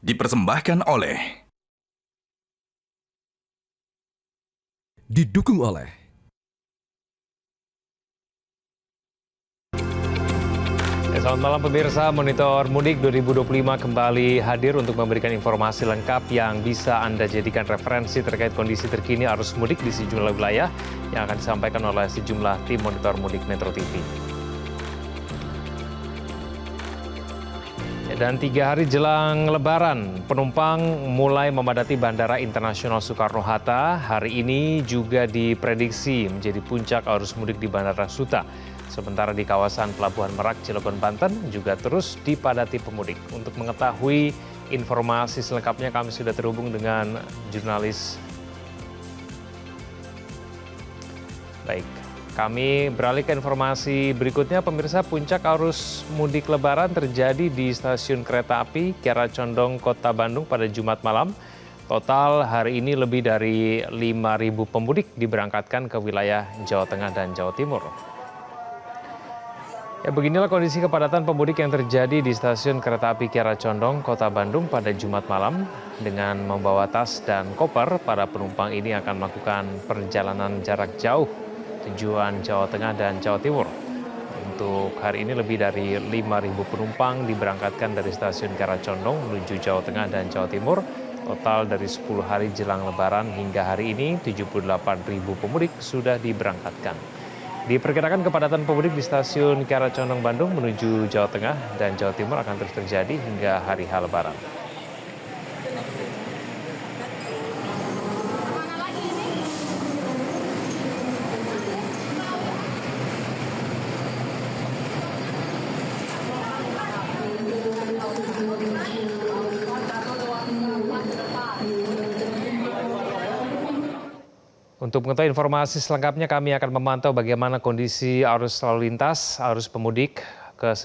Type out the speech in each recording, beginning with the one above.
Dipersembahkan oleh Didukung oleh Selamat malam pemirsa, Monitor Mudik 2025 kembali hadir untuk memberikan informasi lengkap yang bisa Anda jadikan referensi terkait kondisi terkini arus mudik di sejumlah wilayah yang akan disampaikan oleh sejumlah tim Monitor Mudik Metro TV. Dan 3 hari jelang Lebaran, penumpang mulai memadati Bandara Internasional Soekarno-Hatta. Hari ini juga diprediksi menjadi puncak arus mudik di Bandara Suta. Sementara di kawasan Pelabuhan Merak, Cilegon, Banten juga terus dipadati pemudik. Untuk mengetahui informasi selengkapnya kami sudah terhubung dengan jurnalis. Baik, kami beralih ke informasi berikutnya. Pemirsa, puncak arus mudik Lebaran terjadi di stasiun kereta api Kiara Condong, Kota Bandung pada Jumat malam. Total hari ini lebih dari 5.000 pemudik diberangkatkan ke wilayah Jawa Tengah dan Jawa Timur. Ya, beginilah kondisi kepadatan pemudik yang terjadi di stasiun kereta api Kiara Condong, Kota Bandung pada Jumat malam. Dengan membawa tas dan koper, para penumpang ini akan melakukan perjalanan jarak jauh tujuan Jawa Tengah dan Jawa Timur. Untuk hari ini lebih dari 5.000 penumpang diberangkatkan dari stasiun Kiara Condong menuju Jawa Tengah dan Jawa Timur. Total dari 10 hari jelang Lebaran hingga hari ini 78.000 pemudik sudah diberangkatkan. Diperkirakan kepadatan pemudik di stasiun Kiara Condong Bandung menuju Jawa Tengah dan Jawa Timur akan terus terjadi hingga hari H Lebaran. Untuk mengetahui informasi selengkapnya kami akan memantau bagaimana kondisi arus lalu lintas, arus pemudik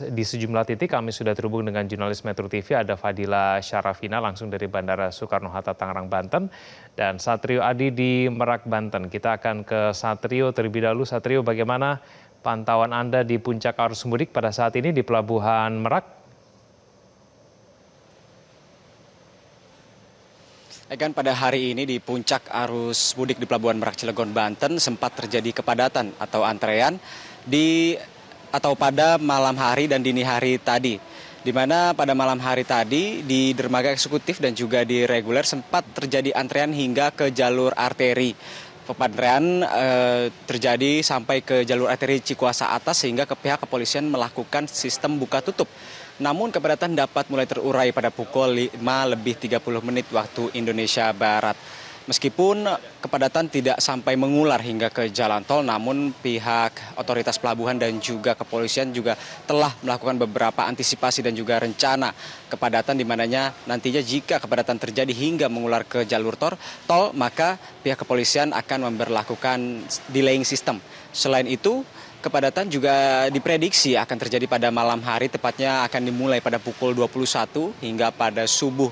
di sejumlah titik. Kami sudah terhubung dengan jurnalis Metro TV, ada Fadila Syarafina langsung dari Bandara Soekarno-Hatta Tangerang, Banten, dan Satrio Adi di Merak, Banten. Kita akan ke Satrio terlebih dahulu. Satrio, bagaimana pantauan Anda di puncak arus mudik pada saat ini di Pelabuhan Merak? Egan, pada hari ini di puncak arus mudik di Pelabuhan Merak Cilegon, Banten sempat terjadi kepadatan atau antrean pada malam hari dan dini hari tadi. Di mana pada malam hari tadi di dermaga eksekutif dan juga di reguler sempat terjadi antrean hingga ke jalur arteri. Antrean terjadi sampai ke jalur arteri Cikuasa atas sehingga pihak kepolisian melakukan sistem buka tutup. Namun kepadatan dapat mulai terurai pada pukul 5:30 waktu Indonesia Barat. Meskipun kepadatan tidak sampai mengular hingga ke jalan tol, namun pihak otoritas pelabuhan dan juga kepolisian juga telah melakukan beberapa antisipasi dan juga rencana kepadatan di mananya nantinya jika kepadatan terjadi hingga mengular ke jalur tol, maka pihak kepolisian akan memberlakukan delaying system. Selain itu, kepadatan juga diprediksi akan terjadi pada malam hari, tepatnya akan dimulai pada pukul 21 hingga pada subuh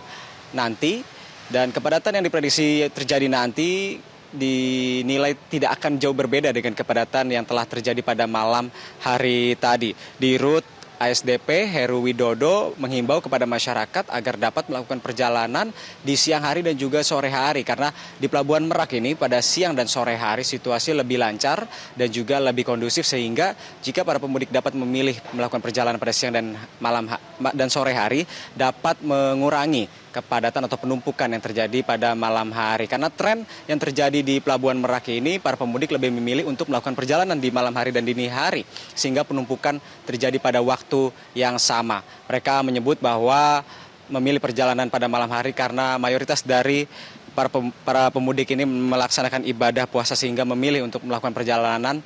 nanti. Dan kepadatan yang diprediksi terjadi nanti dinilai tidak akan jauh berbeda dengan kepadatan yang telah terjadi pada malam hari tadi. Di rute ASDP Heru Widodo menghimbau kepada masyarakat agar dapat melakukan perjalanan di siang hari dan juga sore hari, karena di Pelabuhan Merak ini pada siang dan sore hari situasi lebih lancar dan juga lebih kondusif, sehingga jika para pemudik dapat memilih melakukan perjalanan pada siang dan sore hari dapat mengurangi kepadatan atau penumpukan yang terjadi pada malam hari. Karena tren yang terjadi di Pelabuhan Merak ini, para pemudik lebih memilih untuk melakukan perjalanan di malam hari dan dini hari, sehingga penumpukan terjadi pada waktu yang sama. Mereka menyebut bahwa memilih perjalanan pada malam hari karena mayoritas dari para pemudik ini melaksanakan ibadah puasa, sehingga memilih untuk melakukan perjalanan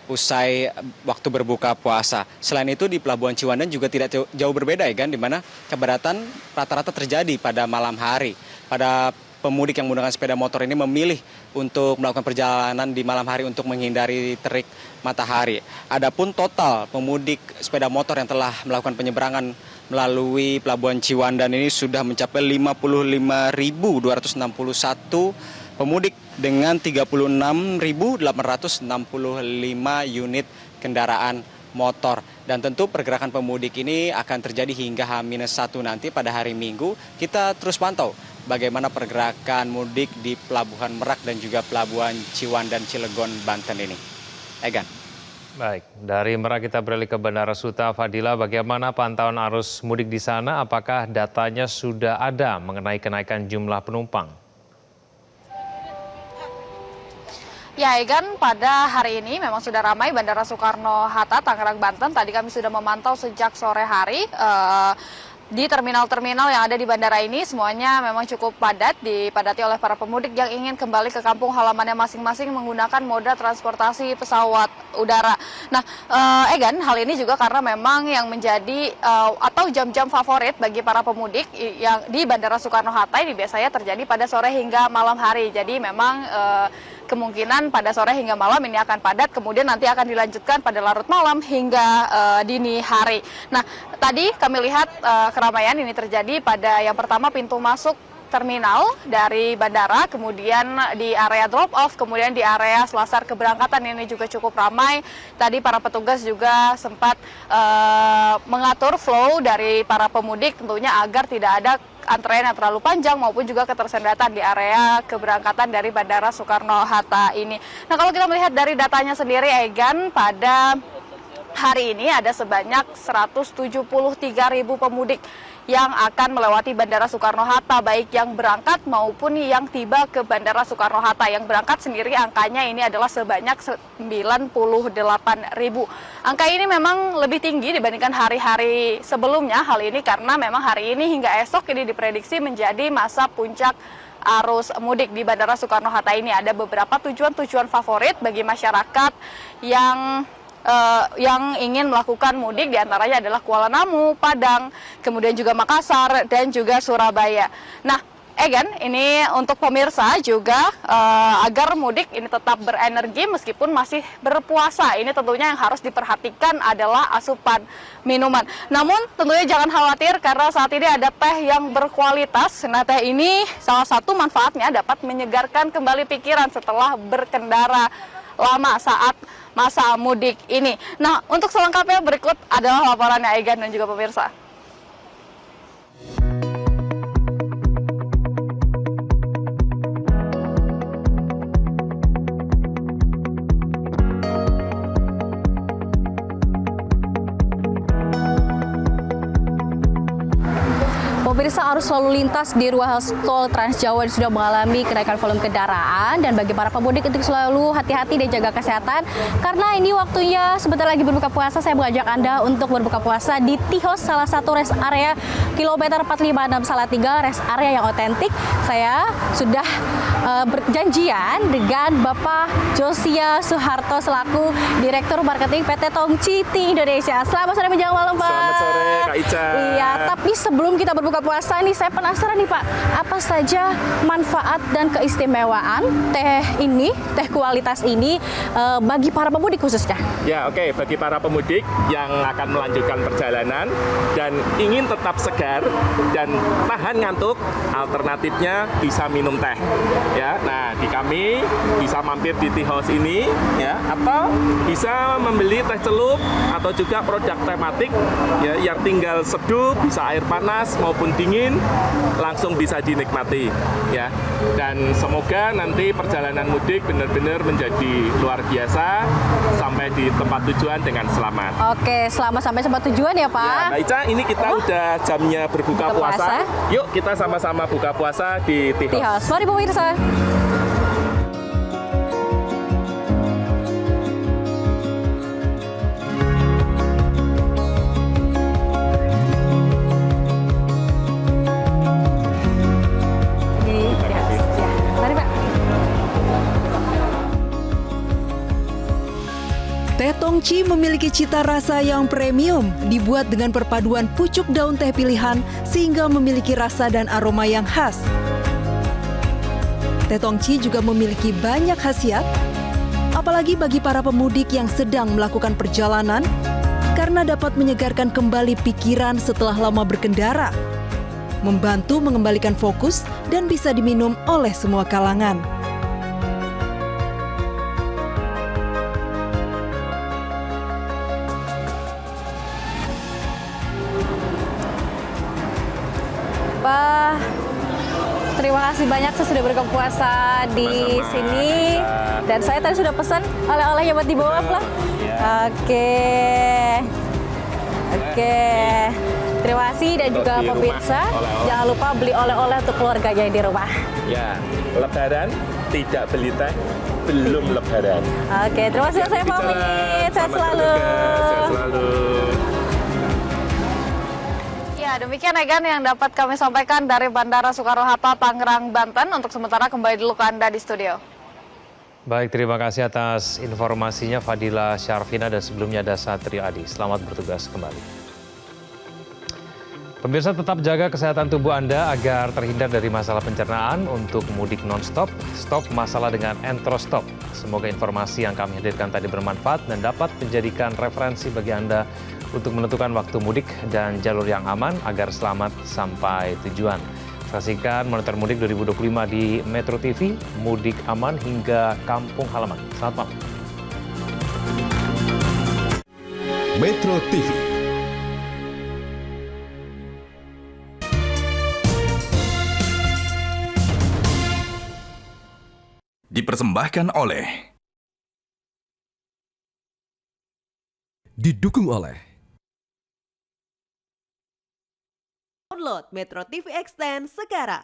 usai waktu berbuka puasa. Selain itu di Pelabuhan Ciwandan juga tidak jauh berbeda, ya kan, di mana kepadatan rata-rata terjadi pada malam hari. Pada pemudik yang menggunakan sepeda motor ini memilih untuk melakukan perjalanan di malam hari untuk menghindari terik matahari. Adapun total pemudik sepeda motor yang telah melakukan penyeberangan melalui Pelabuhan Ciwandan ini sudah mencapai 55.261 pemudik dengan 36.865 unit kendaraan motor. Dan tentu pergerakan pemudik ini akan terjadi hingga H-1 nanti pada hari Minggu. Kita terus pantau bagaimana pergerakan mudik di Pelabuhan Merak dan juga Pelabuhan Ciwandan Cilegon, Banten ini. Egan. Baik, dari Merak kita beralih ke Bandara Suta. Fadila, bagaimana pantauan arus mudik di sana? Apakah datanya sudah ada mengenai kenaikan jumlah penumpang? Ya, Egan, pada hari ini memang sudah ramai Bandara Soekarno-Hatta, Tangerang, Banten. Tadi kami sudah memantau sejak sore hari di terminal-terminal yang ada di bandara ini. Semuanya memang cukup padat, dipadati oleh para pemudik yang ingin kembali ke kampung halamannya masing-masing menggunakan moda transportasi pesawat udara. Nah, Egan, hal ini juga karena memang yang menjadi atau jam-jam favorit bagi para pemudik yang di Bandara Soekarno-Hatta ini biasanya terjadi pada sore hingga malam hari. Jadi memang kemungkinan pada sore hingga malam ini akan padat, kemudian nanti akan dilanjutkan pada larut malam hingga dini hari. Nah, tadi kami lihat keramaian ini terjadi pada yang pertama pintu masuk terminal dari bandara, kemudian di area drop off, kemudian di area selasar keberangkatan ini juga cukup ramai. Tadi para petugas juga sempat mengatur flow dari para pemudik tentunya agar tidak ada antrean yang terlalu panjang maupun juga ketersendatan di area keberangkatan dari Bandara Soekarno-Hatta ini. Nah, kalau kita melihat dari datanya sendiri, Egan, pada hari ini ada sebanyak 173.000 pemudik yang akan melewati Bandara Soekarno-Hatta, baik yang berangkat maupun yang tiba ke Bandara Soekarno-Hatta. Yang berangkat sendiri angkanya ini adalah sebanyak 98.000. Angka ini memang lebih tinggi dibandingkan hari-hari sebelumnya. Hal ini karena memang hari ini hingga esok ini diprediksi menjadi masa puncak arus mudik di Bandara Soekarno-Hatta ini. Ada beberapa tujuan-tujuan favorit bagi masyarakat yang ingin melakukan mudik, diantaranya adalah Kuala Namu, Padang, kemudian juga Makassar, dan juga Surabaya. Nah, Egan, ini untuk pemirsa juga agar mudik ini tetap berenergi meskipun masih berpuasa. Ini tentunya yang harus diperhatikan adalah asupan minuman. Namun tentunya jangan khawatir karena saat ini ada teh yang berkualitas. Nah, teh ini salah satu manfaatnya dapat menyegarkan kembali pikiran setelah berkendara lama saat masa mudik ini. Nah, untuk selengkapnya berikut adalah laporannya Egan dan juga pemirsa. Pemirsa, arus lalu lintas di ruas tol Trans Jawa sudah mengalami kenaikan volume kendaraan, dan bagi para pemudik untuk selalu hati-hati dan jaga kesehatan karena ini waktunya sebentar lagi berbuka puasa. Saya mengajak Anda untuk berbuka puasa di Tihos, salah satu rest area kilometer 456 Salatiga, rest area yang otentik. Saya sudah berjanjian dengan Bapak Josia Suharto selaku Direktur Marketing PT Tongci Tea Indonesia. Selamat sore menjelang malam, Pak. Selamat sore, Kak Ica. Iya, tapi sebelum kita berbuka puasa nih, saya penasaran nih, Pak, apa saja manfaat dan keistimewaan teh ini, teh kualitas ini bagi para pemudik khususnya? Ya, oke. Bagi para pemudik yang akan melanjutkan perjalanan dan ingin tetap segar dan tahan ngantuk, alternatifnya bisa minum teh. Ya, nah di kami bisa mampir di tea house ini, ya, atau bisa membeli teh celup atau juga produk tematik, ya, yang tinggal seduh, bisa air panas maupun dingin, langsung bisa dinikmati, ya. Dan semoga nanti perjalanan mudik benar-benar menjadi luar biasa sampai di tempat tujuan dengan selamat. Oke, selamat sampai tempat tujuan ya, Pak. Ya, Mbak Ica, ini kita udah jamnya berbuka puasa. Yuk kita sama-sama buka puasa di tea house. Mari pemirsa. Teh Tongci memiliki cita rasa yang premium, dibuat dengan perpaduan pucuk daun teh pilihan sehingga memiliki rasa dan aroma yang khas. Teh Tongci juga memiliki banyak khasiat, apalagi bagi para pemudik yang sedang melakukan perjalanan, karena dapat menyegarkan kembali pikiran setelah lama berkendara, membantu mengembalikan fokus, dan bisa diminum oleh semua kalangan. Pak, terima kasih banyak saya sudah berbuka puasa di Sama-sama. sini. Dan saya tadi sudah pesan oleh-olehnya buat dibawa lah. Ya. Oke. Oke. Terima kasih dan Untuk juga di rumah, pemirsa. oleh-oleh. Jangan lupa beli oleh-oleh untuk keluarganya di rumah. Ya, lebaran tidak beli teh, belum lebaran. Oke, terima kasih saya Bicara, pamit. Sehat selamat selalu. bertugas, sehat selalu. Ya, demikian Egan yang dapat kami sampaikan dari Bandara Soekarno-Hatta, Tangerang, Banten. Untuk sementara kembali dulu ke Anda di studio. Baik, terima kasih atas informasinya Fadila Syarfina dan sebelumnya ada Satrio Adi. Selamat bertugas kembali. Pemirsa tetap jaga kesehatan tubuh Anda agar terhindar dari masalah pencernaan untuk mudik non-stop. Stop masalah dengan Entrostop. Semoga informasi yang kami hadirkan tadi bermanfaat dan dapat menjadikan referensi bagi Anda untuk menentukan waktu mudik dan jalur yang aman agar selamat sampai tujuan. Saksikan Monitor Mudik 2025 di Metro TV, mudik aman hingga kampung halaman. Selamat malam. Metro TV. Dipersembahkan oleh, didukung oleh Download Metro TV Extend sekarang.